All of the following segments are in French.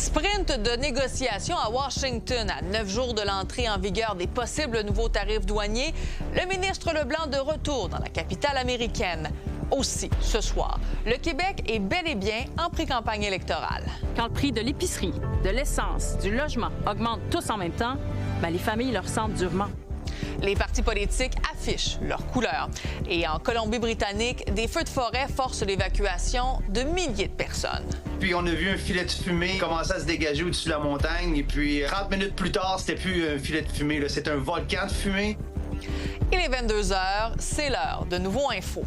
Sprint de négociation à Washington. À 9 jours de l'entrée en vigueur des possibles nouveaux tarifs douaniers, le ministre Leblanc de retour dans la capitale américaine. Aussi, ce soir, le Québec est bel et bien en pré-campagne électorale. Quand le prix de l'épicerie, de l'essence, du logement augmentent tous en même temps, les familles le ressentent durement. Les partis politiques affichent leurs couleurs. Et en Colombie-Britannique, des feux de forêt forcent l'évacuation de milliers de personnes. Puis on a vu un filet de fumée commencer à se dégager au-dessus de la montagne. Et puis 30 minutes plus tard, c'était plus un filet de fumée, c'est un volcan de fumée. Il est 22 h, c'est l'heure de Nouveau Info.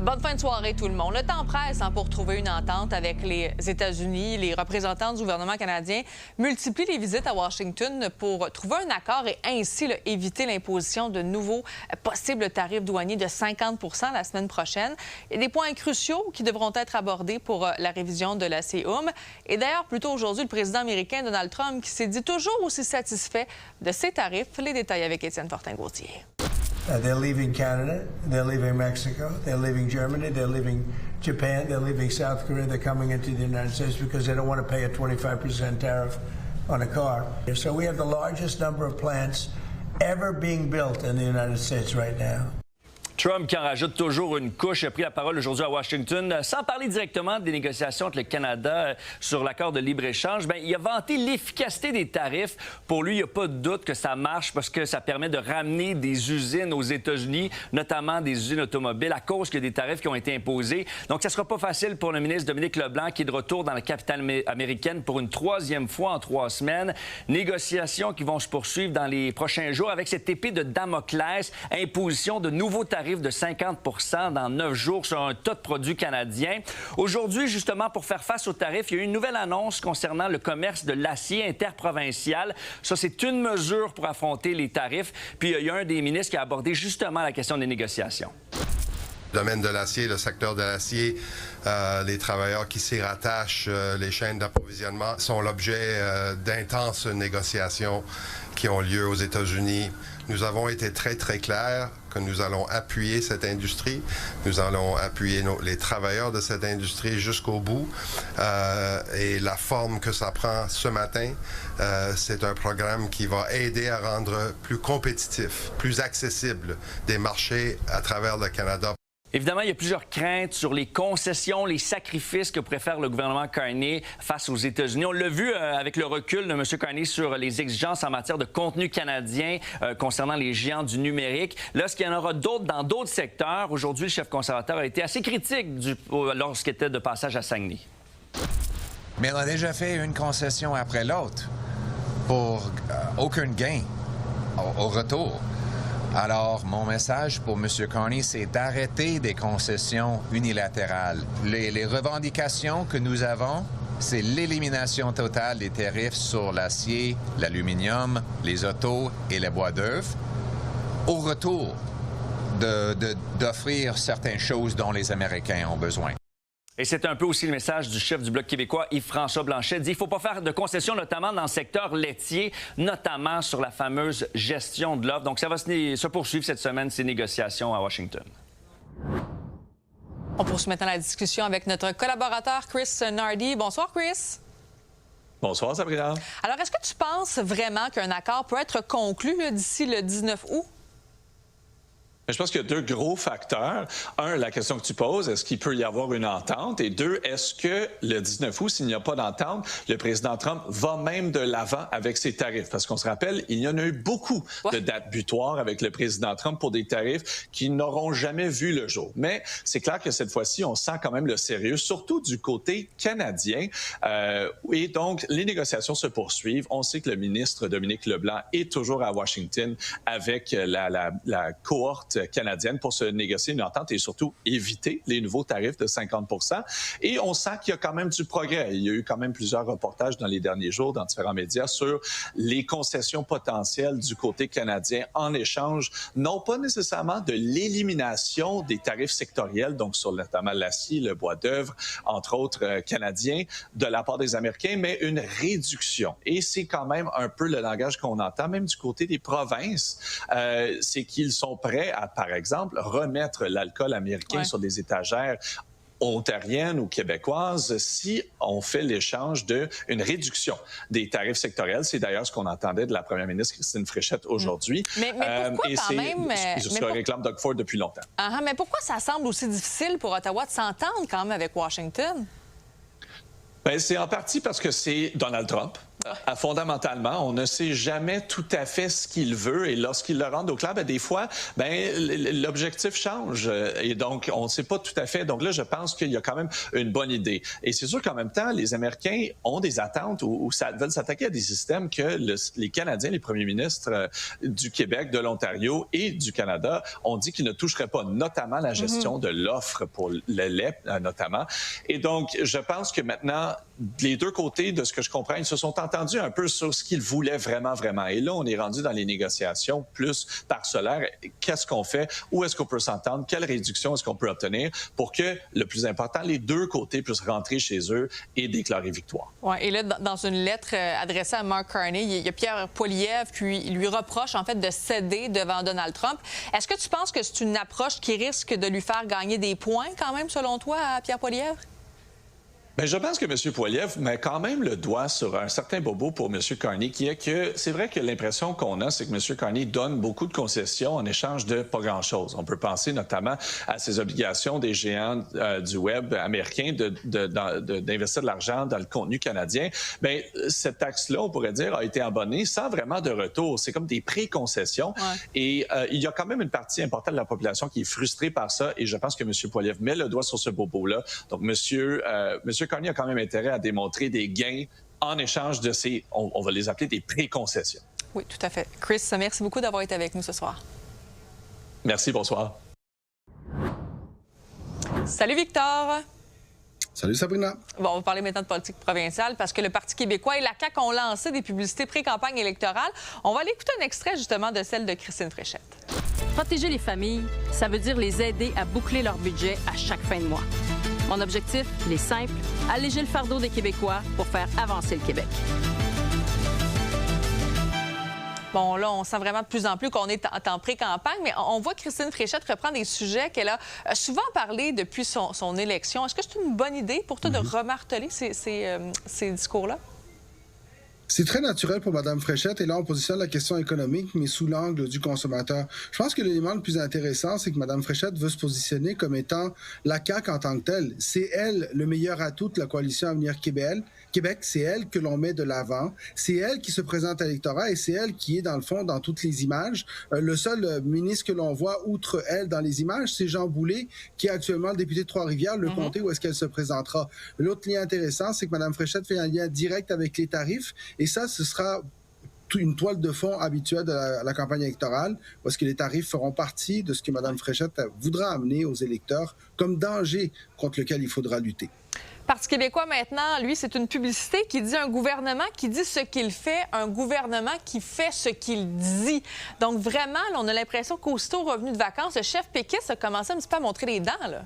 Bonne fin de soirée, tout le monde. Le temps presse pour trouver une entente avec les États-Unis. Les représentants du gouvernement canadien multiplient les visites à Washington pour trouver un accord et ainsi éviter l'imposition de nouveaux possibles tarifs douaniers de 50 % la semaine prochaine. Il y a des points cruciaux qui devront être abordés pour la révision de la CEUM. Et d'ailleurs, plus tôt aujourd'hui, le président américain Donald Trump qui s'est dit toujours aussi satisfait de ces tarifs. Les détails avec Étienne Fortin-Gauthier. They're leaving Canada, they're leaving Mexico, they're leaving Germany, they're leaving Japan, they're leaving South Korea. They're coming into the United States because they don't want to pay a 25% tariff on a car. So we have the largest number of plants ever being built in the United States right now. Trump qui en rajoute toujours une couche a pris la parole aujourd'hui à Washington sans parler directement des négociations entre le Canada sur l'accord de libre-échange. Il a vanté l'efficacité des tarifs. Pour lui, il n'y a pas de doute que ça marche parce que ça permet de ramener des usines aux États-Unis, notamment des usines automobiles, à cause qu'il y a des tarifs qui ont été imposés. Donc, ça ne sera pas facile pour le ministre Dominique Leblanc qui est de retour dans la capitale américaine pour une troisième fois en 3 semaines. Négociations qui vont se poursuivre dans les prochains jours avec cette épée de Damoclès, imposition de nouveaux tarifs de 50 % dans 9 jours sur un tas de produits canadiens. Aujourd'hui, justement, pour faire face aux tarifs, il y a eu une nouvelle annonce concernant le commerce de l'acier interprovincial. Ça, c'est une mesure pour affronter les tarifs. Puis, il y a un des ministres qui a abordé justement la question des négociations. Le domaine de l'acier, le secteur de l'acier, les travailleurs qui s'y rattachent, les chaînes d'approvisionnement sont l'objet d'intenses négociations qui ont lieu aux États-Unis. Nous avons été très, très clairs que nous allons appuyer cette industrie. Nous allons appuyer les travailleurs de cette industrie jusqu'au bout. Et la forme que ça prend ce matin, c'est un programme qui va aider à rendre plus compétitif, plus accessible des marchés à travers le Canada. Évidemment, il y a plusieurs craintes sur les concessions, les sacrifices que pourrait faire le gouvernement Carney face aux États-Unis. On l'a vu avec le recul de M. Carney sur les exigences en matière de contenu canadien concernant les géants du numérique. Lorsqu'il y en aura d'autres dans d'autres secteurs, aujourd'hui, le chef conservateur a été assez critique lorsqu'il était de passage à Saguenay. Mais on a déjà fait une concession après l'autre pour aucun gain au retour. Alors, mon message pour M. Carney, c'est d'arrêter des concessions unilatérales. Les revendications que nous avons, c'est l'élimination totale des tarifs sur l'acier, l'aluminium, les autos et les bois d'œuvre, au retour d'offrir certaines choses dont les Américains ont besoin. Et c'est un peu aussi le message du chef du Bloc québécois, Yves-François Blanchet. Il dit qu'il ne faut pas faire de concessions, notamment dans le secteur laitier, notamment sur la fameuse gestion de l'offre. Donc, ça va se poursuivre cette semaine, ces négociations à Washington. On poursuit maintenant la discussion avec notre collaborateur Chris Nardi. Bonsoir, Chris. Bonsoir, Sabrina. Alors, est-ce que tu penses vraiment qu'un accord peut être conclu d'ici le 19 août? Je pense qu'il y a 2 gros facteurs. 1, la question que tu poses, est-ce qu'il peut y avoir une entente? Et 2, est-ce que le 19 août, s'il n'y a pas d'entente, le président Trump va même de l'avant avec ses tarifs? Parce qu'on se rappelle, il y en a eu beaucoup de dates butoirs avec le président Trump pour des tarifs qui n'auront jamais vu le jour. Mais c'est clair que cette fois-ci, on sent quand même le sérieux, surtout du côté canadien. Et donc, les négociations se poursuivent. On sait que le ministre Dominique Leblanc est toujours à Washington avec la cohorte canadienne pour se négocier une entente et surtout éviter les nouveaux tarifs de 50 %. Et on sent qu'il y a quand même du progrès. Il y a eu quand même plusieurs reportages dans les derniers jours dans différents médias sur les concessions potentielles du côté canadien en échange, non pas nécessairement de l'élimination des tarifs sectoriels, donc sur notamment l'acier, le bois d'œuvre, entre autres canadiens, de la part des Américains, mais une réduction. Et c'est quand même un peu le langage qu'on entend, même du côté des provinces, c'est qu'ils sont prêts à à, par exemple, remettre l'alcool américain sur des étagères ontariennes ou québécoises si on fait l'échange d'une réduction des tarifs sectoriels. C'est d'ailleurs ce qu'on entendait de la première ministre Christine Fréchette aujourd'hui. Mais pourquoi quand même... C'est ce que réclame Doug Ford depuis longtemps. Mais pourquoi ça semble aussi difficile pour Ottawa de s'entendre quand même avec Washington? Bien, c'est en partie parce que c'est Donald Trump. Fondamentalement, on ne sait jamais tout à fait ce qu'il veut et lorsqu'il le rend au clair, des fois, l'objectif change et donc on ne sait pas tout à fait. Donc là, je pense qu'il y a quand même une bonne idée. Et c'est sûr qu'en même temps, les Américains ont des attentes ou veulent s'attaquer à des systèmes que les Canadiens, les premiers ministres du Québec, de l'Ontario et du Canada ont dit qu'ils ne toucheraient pas, notamment la gestion de l'offre pour le lait, notamment. Et donc, je pense que maintenant, les deux côtés, de ce que je comprends, ils se sont entendus un peu sur ce qu'ils voulaient vraiment. Et là, on est rendu dans les négociations plus parcellaires. Qu'est-ce qu'on fait? Où est-ce qu'on peut s'entendre? Quelle réduction est-ce qu'on peut obtenir pour que, le plus important, les deux côtés puissent rentrer chez eux et déclarer victoire? Oui, et là, dans une lettre adressée à Mark Carney, il y a Pierre Poilievre qui lui reproche, en fait, de céder devant Donald Trump. Est-ce que tu penses que c'est une approche qui risque de lui faire gagner des points, quand même, selon toi, à Pierre Poilievre? Bien, je pense que M. Poilievre met quand même le doigt sur un certain bobo pour M. Carney, qui est que c'est vrai que l'impression qu'on a, c'est que M. Carney donne beaucoup de concessions en échange de pas grand-chose. On peut penser notamment à ses obligations des géants du web américains d'investir de l'argent dans le contenu canadien. Bien, cette taxe-là, on pourrait dire, a été abonnée sans vraiment de retour. C'est comme des préconcessions. Et il y a quand même une partie importante de la population qui est frustrée par ça. Et je pense que M. Poilievre met le doigt sur ce bobo-là. Donc, M. Carney a quand même intérêt à démontrer des gains en échange de ces, on va les appeler des préconcessions. Oui, tout à fait. Chris, merci beaucoup d'avoir été avec nous ce soir. Merci, bonsoir. Salut Victor. Salut Sabrina. Bon, on va parler maintenant de politique provinciale parce que le Parti québécois et la CAQ ont lancé des publicités pré-campagne électorale. On va aller écouter un extrait justement de celle de Christine Fréchette. Protéger les familles, ça veut dire les aider à boucler leur budget à chaque fin de mois. Mon objectif, il est simple, alléger le fardeau des Québécois pour faire avancer le Québec. Bon, là, on sent vraiment de plus en plus qu'on est en pré-campagne, mais on voit Christine Fréchette reprendre des sujets qu'elle a souvent parlé depuis son élection. Est-ce que c'est une bonne idée pour toi de remarteler ces discours-là? C'est très naturel pour Mme Fréchette, et là, on positionne la question économique, mais sous l'angle du consommateur. Je pense que l'élément le plus intéressant, c'est que Mme Fréchette veut se positionner comme étant la CAQ en tant que telle. C'est elle le meilleur atout de la coalition Avenir Québec, c'est elle que l'on met de l'avant. C'est elle qui se présente à l'électorat et c'est elle qui est, dans le fond, dans toutes les images. Le seul ministre que l'on voit, outre elle, dans les images, c'est Jean Boulet, qui est actuellement le député de Trois-Rivières, le comté où est-ce qu'elle se présentera. L'autre lien intéressant, c'est que Mme Fréchette fait un lien direct avec les tarifs. Et ça, ce sera une toile de fond habituelle de la campagne électorale, parce que les tarifs feront partie de ce que Mme Fréchette voudra amener aux électeurs comme danger contre lequel il faudra lutter. Parti québécois, maintenant, lui, c'est une publicité qui dit un gouvernement qui dit ce qu'il fait, un gouvernement qui fait ce qu'il dit. Donc, vraiment, là, on a l'impression qu'aussitôt revenu de vacances, le chef péquiste a commencé un petit peu à montrer les dents, là.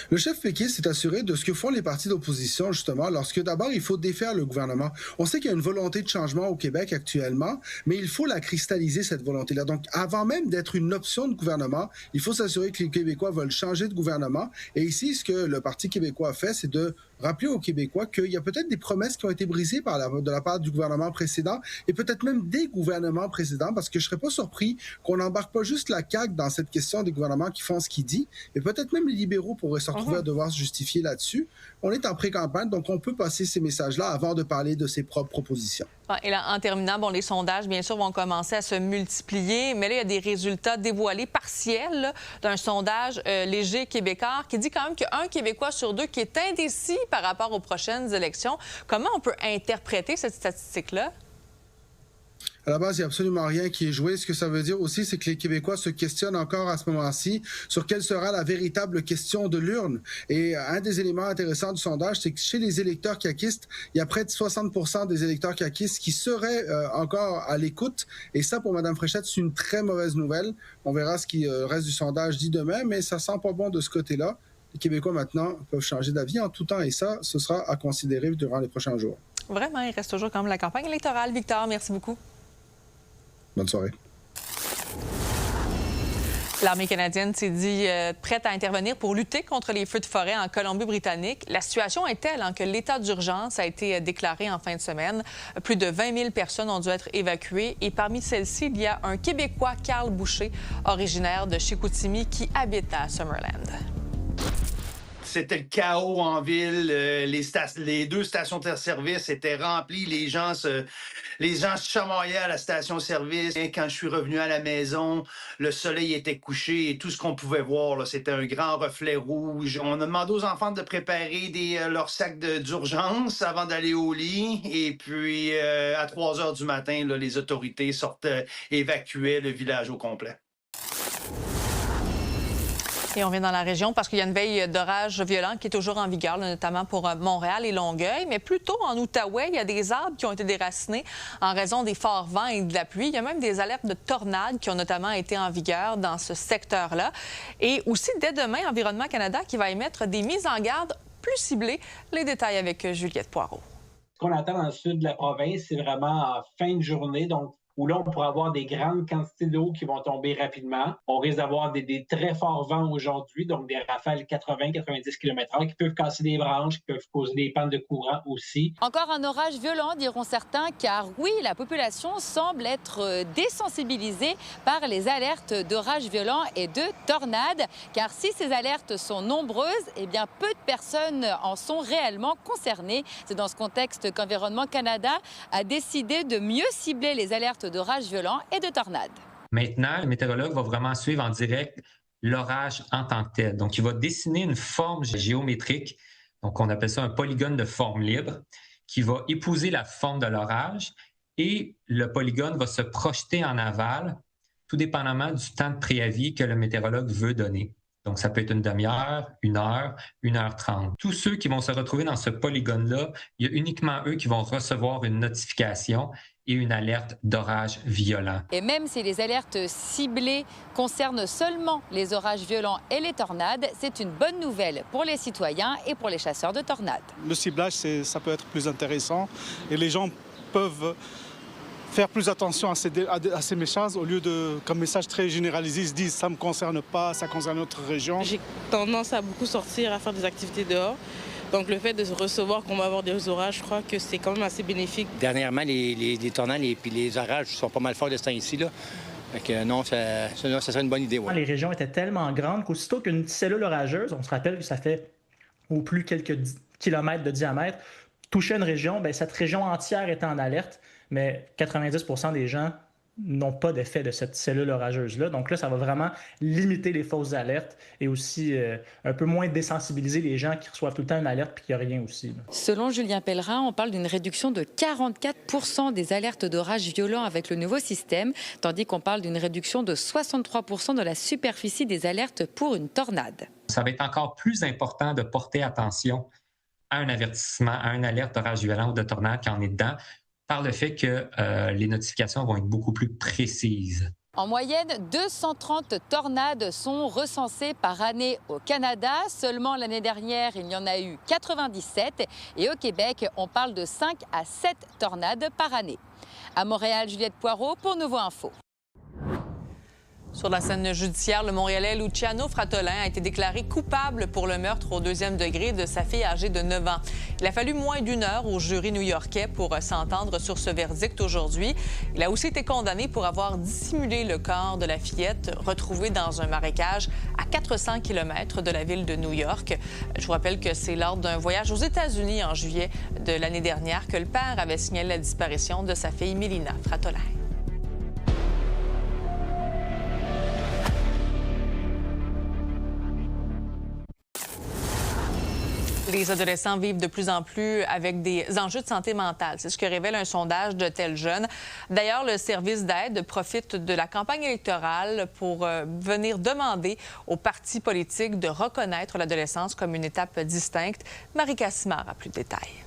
Le chef péquiste s'est assuré de ce que font les partis d'opposition, justement, lorsque d'abord il faut défaire le gouvernement. On sait qu'il y a une volonté de changement au Québec actuellement, mais il faut la cristalliser, cette volonté-là. Donc, avant même d'être une option de gouvernement, il faut s'assurer que les Québécois veulent changer de gouvernement. Et ici, ce que le Parti québécois a fait, c'est de rappeler aux Québécois qu'il y a peut-être des promesses qui ont été brisées de la part du gouvernement précédent et peut-être même des gouvernements précédents, parce que je ne serais pas surpris qu'on n'embarque pas juste la CAQ dans cette question des gouvernements qui font ce qu'ils disent, et peut-être même les libéraux pourraient se retrouver à devoir se justifier là-dessus. On est en pré-campagne, donc on peut passer ces messages-là avant de parler de ses propres propositions. Et là, en terminant, bon, les sondages, bien sûr, vont commencer à se multiplier, mais là, il y a des résultats dévoilés partiels d'un sondage Léger Québécois qui dit quand même qu'il y a un Québécois sur deux qui est indécis par rapport aux prochaines élections. Comment on peut interpréter cette statistique-là? À la base, il n'y a absolument rien qui est joué. Ce que ça veut dire aussi, c'est que les Québécois se questionnent encore à ce moment-ci sur quelle sera la véritable question de l'urne. Et un des éléments intéressants du sondage, c'est que chez les électeurs caquistes, il y a près de 60% des électeurs caquistes qui seraient encore à l'écoute. Et ça, pour Mme Fréchette, c'est une très mauvaise nouvelle. On verra ce qui le reste du sondage dit demain, mais ça sent pas bon de ce côté-là. Les Québécois, maintenant, peuvent changer d'avis en tout temps. Et ça, ce sera à considérer durant les prochains jours. Vraiment, il reste toujours quand même la campagne électorale. Victor, merci beaucoup. Bonne soirée. L'armée canadienne s'est dit prête à intervenir pour lutter contre les feux de forêt en Colombie-Britannique. La situation est telle que l'état d'urgence a été déclaré en fin de semaine. Plus de 20 000 personnes ont dû être évacuées et parmi celles-ci, il y a un Québécois, Carl Boucher, originaire de Chicoutimi, qui habite à Summerland. C'était le chaos en ville. Les 2 stations-service étaient remplies. Les gens se chamaillaient à la station-service. Quand je suis revenu à la maison, le soleil était couché et tout ce qu'on pouvait voir, c'était un grand reflet rouge. On a demandé aux enfants de préparer leurs sacs d'urgence avant d'aller au lit. Et puis, à 3 heures du matin, les autorités évacuaient le village au complet. Et on vient dans la région parce qu'il y a une veille d'orage violent qui est toujours en vigueur, notamment pour Montréal et Longueuil. Mais plus tôt, en Outaouais, il y a des arbres qui ont été déracinés en raison des forts vents et de la pluie. Il y a même des alertes de tornades qui ont notamment été en vigueur dans ce secteur-là. Et aussi, dès demain, Environnement Canada qui va émettre des mises en garde plus ciblées. Les détails avec Juliette Poirot. Ce qu'on attend dans le sud de la province, c'est vraiment en fin de journée, donc où là, on pourra avoir des grandes quantités d'eau qui vont tomber rapidement. On risque d'avoir des très forts vents aujourd'hui, donc des rafales 80-90 km/h qui peuvent casser des branches, qui peuvent causer des pannes de courant aussi. Encore un orage violent, diront certains, car oui, la population semble être désensibilisée par les alertes d'orage violent et de tornades, car si ces alertes sont nombreuses, eh bien, peu de personnes en sont réellement concernées. C'est dans ce contexte qu'Environnement Canada a décidé de mieux cibler les alertes d'orage violent et de tornades. Maintenant, le météorologue va vraiment suivre en direct l'orage en tant que tel. Donc, il va dessiner une forme géométrique, donc on appelle ça un polygone de forme libre, qui va épouser la forme de l'orage et le polygone va se projeter en aval, tout dépendamment du temps de préavis que le météorologue veut donner. Donc, ça peut être une demi-heure, 1 heure, 1h30. Tous ceux qui vont se retrouver dans ce polygone-là, il y a uniquement eux qui vont recevoir une notification et une alerte d'orage violent. Et même si les alertes ciblées concernent seulement les orages violents et les tornades, c'est une bonne nouvelle pour les citoyens et pour les chasseurs de tornades. Le ciblage, ça peut être plus intéressant et les gens peuvent faire plus attention à ces messages au lieu de, comme message très généralisé, ils se disent « ça ne me concerne pas, ça concerne notre région ». J'ai tendance à beaucoup sortir, à faire des activités dehors. Donc le fait de recevoir qu'on va avoir des orages, je crois que c'est quand même assez bénéfique. Dernièrement, les tornades et puis les orages sont pas mal forts de ce temps-ci. Non, ça serait une bonne idée. Ouais. Les régions étaient tellement grandes qu'aussitôt qu'une cellule orageuse, on se rappelle que ça fait au plus quelques kilomètres de diamètre, touchait une région, bien, cette région entière était en alerte, mais 90% des gens n'ont pas d'effet de cette cellule orageuse-là. Donc là, ça va vraiment limiter les fausses alertes et aussi un peu moins désensibiliser les gens qui reçoivent tout le temps une alerte puis qu'il n'y a rien aussi. Selon Julien Pellerin, on parle d'une réduction de 44% des alertes d'orage violents avec le nouveau système, tandis qu'on parle d'une réduction de 63% de la superficie des alertes pour une tornade. Ça va être encore plus important de porter attention à un avertissement, à une alerte d'orage violent ou de tornade qui en est dedans, par le fait que les notifications vont être beaucoup plus précises. En moyenne, 230 tornades sont recensées par année au Canada. Seulement l'année dernière, il y en a eu 97. Et au Québec, on parle de 5 à 7 tornades par année. À Montréal, Juliette Poirot pour Nouveau Info. Sur la scène judiciaire, le Montréalais Luciano Fratolin a été déclaré coupable pour le meurtre au 2e degré de sa fille âgée de 9 ans. Il a fallu moins d'1 heure au jury new-yorkais pour s'entendre sur ce verdict aujourd'hui. Il a aussi été condamné pour avoir dissimulé le corps de la fillette retrouvée dans un marécage à 400 km de la ville de New York. Je vous rappelle que c'est lors d'un voyage aux États-Unis en juillet de l'année dernière que le père avait signalé la disparition de sa fille Mélina Fratolin. Les adolescents vivent de plus en plus avec des enjeux de santé mentale. C'est ce que révèle un sondage de Tel Jeune. D'ailleurs, le service d'aide profite de la campagne électorale pour venir demander aux partis politiques de reconnaître l'adolescence comme une étape distincte. Marie Cassimard a plus de détails.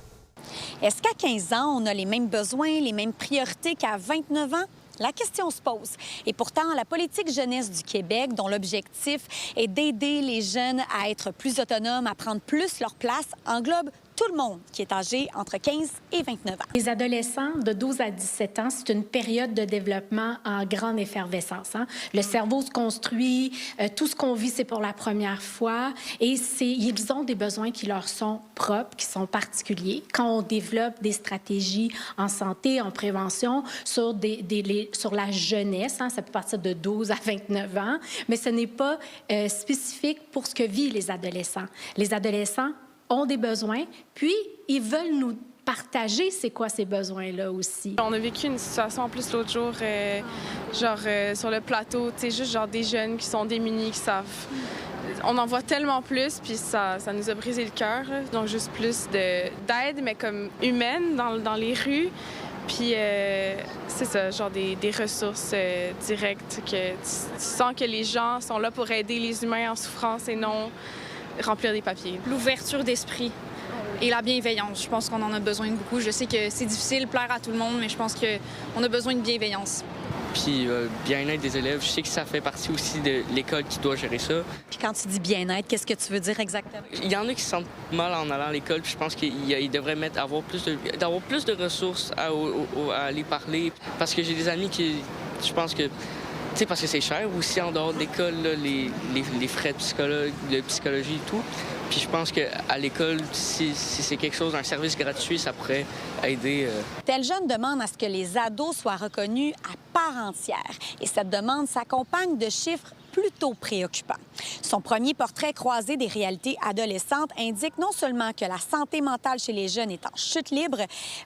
Est-ce qu'à 15 ans, on a les mêmes besoins, les mêmes priorités qu'à 29 ans? La question se pose. Et pourtant, la politique jeunesse du Québec, dont l'objectif est d'aider les jeunes à être plus autonomes, à prendre plus leur place, englobe tout le monde qui est âgé entre 15 et 29 ans. Les adolescents de 12 à 17 ans, c'est une période de développement en grande effervescence. Le cerveau se construit, tout ce qu'on vit, c'est pour la première fois et ils ont des besoins qui leur sont propres, qui sont particuliers. Quand on développe des stratégies en santé, en prévention, sur la jeunesse, ça peut partir de 12 à 29 ans, mais ce n'est pas spécifique pour ce que vivent les adolescents. Les adolescents ont des besoins, puis ils veulent nous partager c'est quoi ces besoins-là aussi. On a vécu une situation en plus l'autre jour, sur le plateau, tu sais, juste genre des jeunes qui sont démunis, qui savent. On en voit tellement plus, puis ça nous a brisé le cœur. Donc juste plus d'aide, mais comme humaine dans les rues. Puis c'est ça, genre des ressources directes, que tu sens que les gens sont là pour aider les humains en souffrance et non remplir des papiers. L'ouverture d'esprit et la bienveillance, je pense qu'on en a besoin beaucoup. Je sais que c'est difficile de plaire à tout le monde, mais je pense qu'on a besoin de bienveillance. Puis bien-être des élèves, je sais que ça fait partie aussi de l'école qui doit gérer ça. Puis quand tu dis bien-être, qu'est-ce que tu veux dire exactement? Il y en a qui se sentent mal en allant à l'école, puis je pense qu'ils devraient avoir plus de ressources à aller parler. Parce que j'ai des amis qui, je pense que, tu sais, parce que c'est cher aussi en dehors de l'école, les frais de psychologie et tout. Puis je pense qu'à l'école, si c'est quelque chose, un service gratuit, ça pourrait aider. Tel Jeune demande à ce que les ados soient reconnus à part entière. Et cette demande s'accompagne de chiffres plutôt préoccupants. Son premier portrait croisé des réalités adolescentes indique non seulement que la santé mentale chez les jeunes est en chute libre,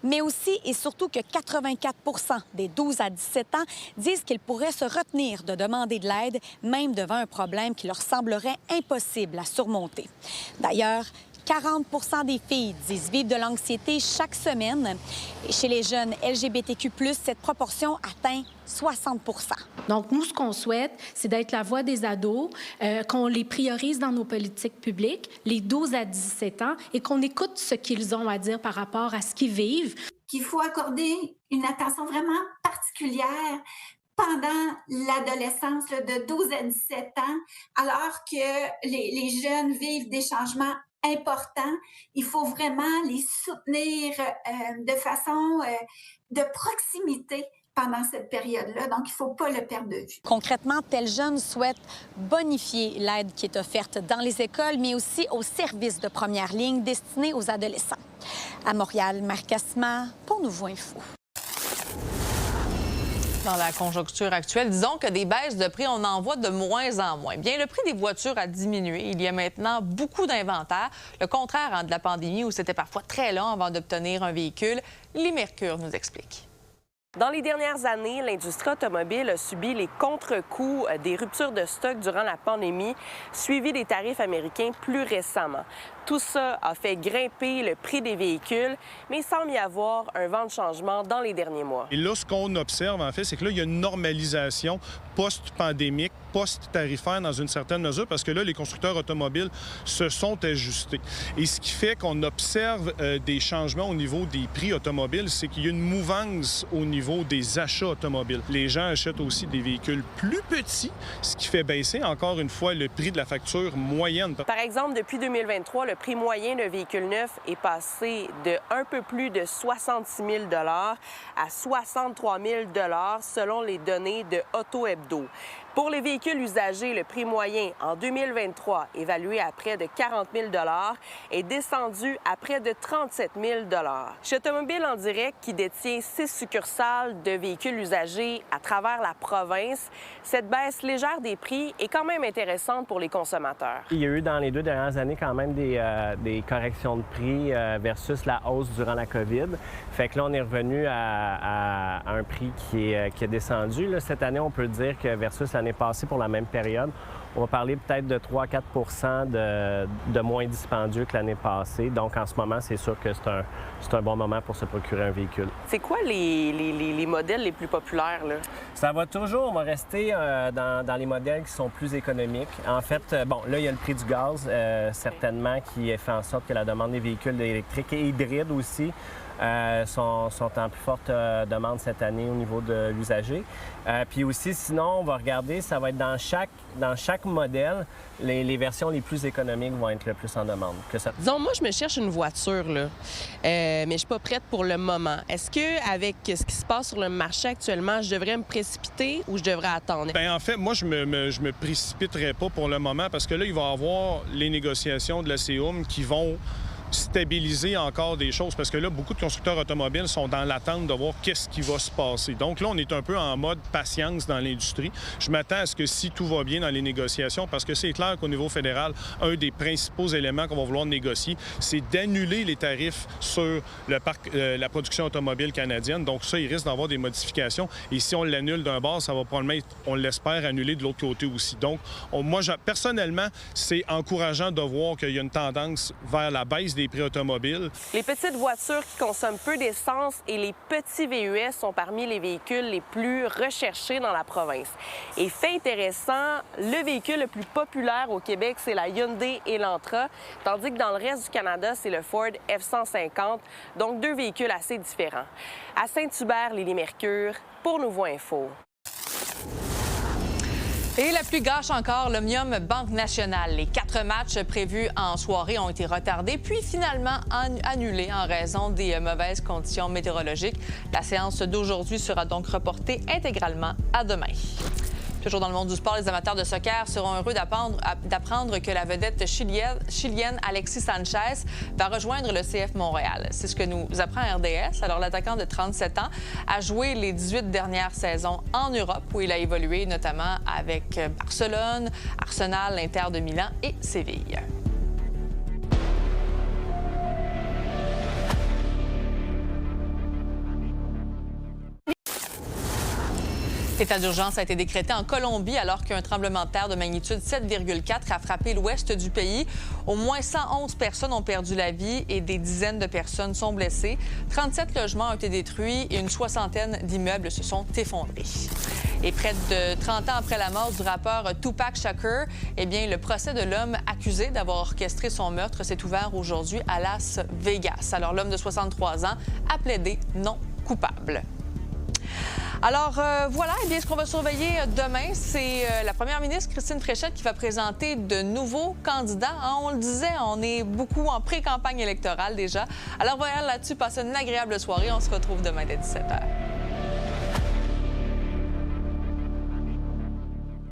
mais aussi et surtout que 84 % des 12 à 17 ans disent qu'ils pourraient se retenir de demander de l'aide, même devant un problème qui leur semblerait impossible à surmonter. D'ailleurs, 40 % des filles disent vivre de l'anxiété chaque semaine. Et chez les jeunes LGBTQ+, cette proportion atteint 60 %. Donc, nous, ce qu'on souhaite, c'est d'être la voix des ados, qu'on les priorise dans nos politiques publiques, les 12 à 17 ans, et qu'on écoute ce qu'ils ont à dire par rapport à ce qu'ils vivent. Qu'il faut accorder une attention vraiment particulière pendant l'adolescence de 12 à 17 ans, alors que les jeunes vivent des changements importants. Il faut vraiment les soutenir de façon de proximité pendant cette période-là. Donc, il ne faut pas le perdre de vue. Concrètement, Tel Jeune souhaite bonifier l'aide qui est offerte dans les écoles, mais aussi aux services de première ligne destinés aux adolescents. À Montréal, Marie Cassima pour Nouveau Info. Dans la conjoncture actuelle, disons que des baisses de prix, on en voit de moins en moins. Bien, le prix des voitures a diminué. Il y a maintenant beaucoup d'inventaire. Le contraire de la pandémie, où c'était parfois très long avant d'obtenir un véhicule. Les Mercure nous expliquent. Dans les dernières années, l'industrie automobile a subi les contre-coups des ruptures de stock durant la pandémie, suivi des tarifs américains plus récemment. Tout ça a fait grimper le prix des véhicules, mais il semble y avoir un vent de changement dans les derniers mois. Et là, ce qu'on observe, en fait, c'est que là, il y a une normalisation post-pandémique, post-tarifaire dans une certaine mesure, parce que là, les constructeurs automobiles se sont ajustés. Et ce qui fait qu'on observe des changements au niveau des prix automobiles, c'est qu'il y a une mouvance au niveau des achats automobiles. Les gens achètent aussi des véhicules plus petits, ce qui fait baisser, encore une fois, le prix de la facture moyenne. Par exemple, depuis 2023, le prix moyen d'un véhicule neuf est passé de un peu plus de 66 000 $ à 63 000 $ selon les données de Auto Hebdo. Pour les véhicules usagés, le prix moyen en 2023, évalué à près de 40 000 $, est descendu à près de 37 000 $. Chez Automobile en direct, qui détient 6 succursales de véhicules usagés à travers la province, cette baisse légère des prix est quand même intéressante pour les consommateurs. Il y a eu dans les 2 dernières années quand même des corrections de prix versus la hausse durant la COVID. Fait que là, on est revenu à un prix qui a descendu. Là, cette année, on peut dire que versus l'année passée pour la même période, on va parler peut-être de 3-4 % de moins dispendieux que l'année passée. Donc, en ce moment, c'est sûr que c'est un bon moment pour se procurer un véhicule. C'est quoi les modèles les plus populaires, là? Ça va toujours rester dans les modèles qui sont plus économiques. En fait, bon, là, il y a le prix du gaz, certainement, qui fait en sorte que la demande des véhicules électriques et hybrides aussi sont en plus forte demande cette année au niveau de l'usager. Puis aussi, sinon, on va regarder, ça va être dans chaque modèle, les versions les plus économiques vont être le plus en demande. Disons, moi, je me cherche une voiture, là, mais je ne suis pas prête pour le moment. Est-ce qu'avec ce qui se passe sur le marché actuellement, je devrais me précipiter ou je devrais attendre? Bien, en fait, moi, je me précipiterai pas pour le moment parce que là, il va y avoir les négociations de la CEUM qui vont stabiliser encore des choses parce que là, beaucoup de constructeurs automobiles sont dans l'attente de voir qu'est-ce qui va se passer. Donc là, on est un peu en mode patience dans l'industrie. Je m'attends à ce que si tout va bien dans les négociations, parce que c'est clair qu'au niveau fédéral, un des principaux éléments qu'on va vouloir négocier, c'est d'annuler les tarifs sur le parc, la production automobile canadienne. Donc ça, il risque d'avoir des modifications. Et si on l'annule d'un bord, ça va probablement être, on l'espère, annulé de l'autre côté aussi. Donc, moi, personnellement, c'est encourageant de voir qu'il y a une tendance vers la baisse des prix automobiles. Les petites voitures qui consomment peu d'essence et les petits VUS sont parmi les véhicules les plus recherchés dans la province. Et fait intéressant, le véhicule le plus populaire au Québec, c'est la Hyundai Elantra, tandis que dans le reste du Canada, c'est le Ford F-150, donc deux véhicules assez différents. À Saint-Hubert, Lily Mercure, pour Nouveau Info. Et la plus gâche encore, l'Omnium Banque Nationale. Les 4 matchs prévus en soirée ont été retardés, puis finalement annulés en raison des mauvaises conditions météorologiques. La séance d'aujourd'hui sera donc reportée intégralement à demain. Toujours dans le monde du sport, les amateurs de soccer seront heureux d'apprendre que la vedette chilienne Alexis Sanchez va rejoindre le CF Montréal. C'est ce que nous apprend RDS. Alors, l'attaquant de 37 ans a joué les 18 dernières saisons en Europe, où il a évolué notamment avec Barcelone, Arsenal, l'Inter de Milan et Séville. L'état d'urgence a été décrété en Colombie alors qu'un tremblement de terre de magnitude 7,4 a frappé l'ouest du pays. Au moins 111 personnes ont perdu la vie et des dizaines de personnes sont blessées. 37 logements ont été détruits et une soixantaine d'immeubles se sont effondrés. Et près de 30 ans après la mort du rappeur Tupac Shakur, eh bien, le procès de l'homme accusé d'avoir orchestré son meurtre s'est ouvert aujourd'hui à Las Vegas. Alors, l'homme de 63 ans a plaidé non coupable. Alors, voilà, eh bien, ce qu'on va surveiller demain, c'est la première ministre Christine Fréchette qui va présenter de nouveaux candidats. Hein, on le disait, on est beaucoup en pré-campagne électorale déjà. Alors, voilà, là-dessus, passez une agréable soirée. On se retrouve demain dès 17h.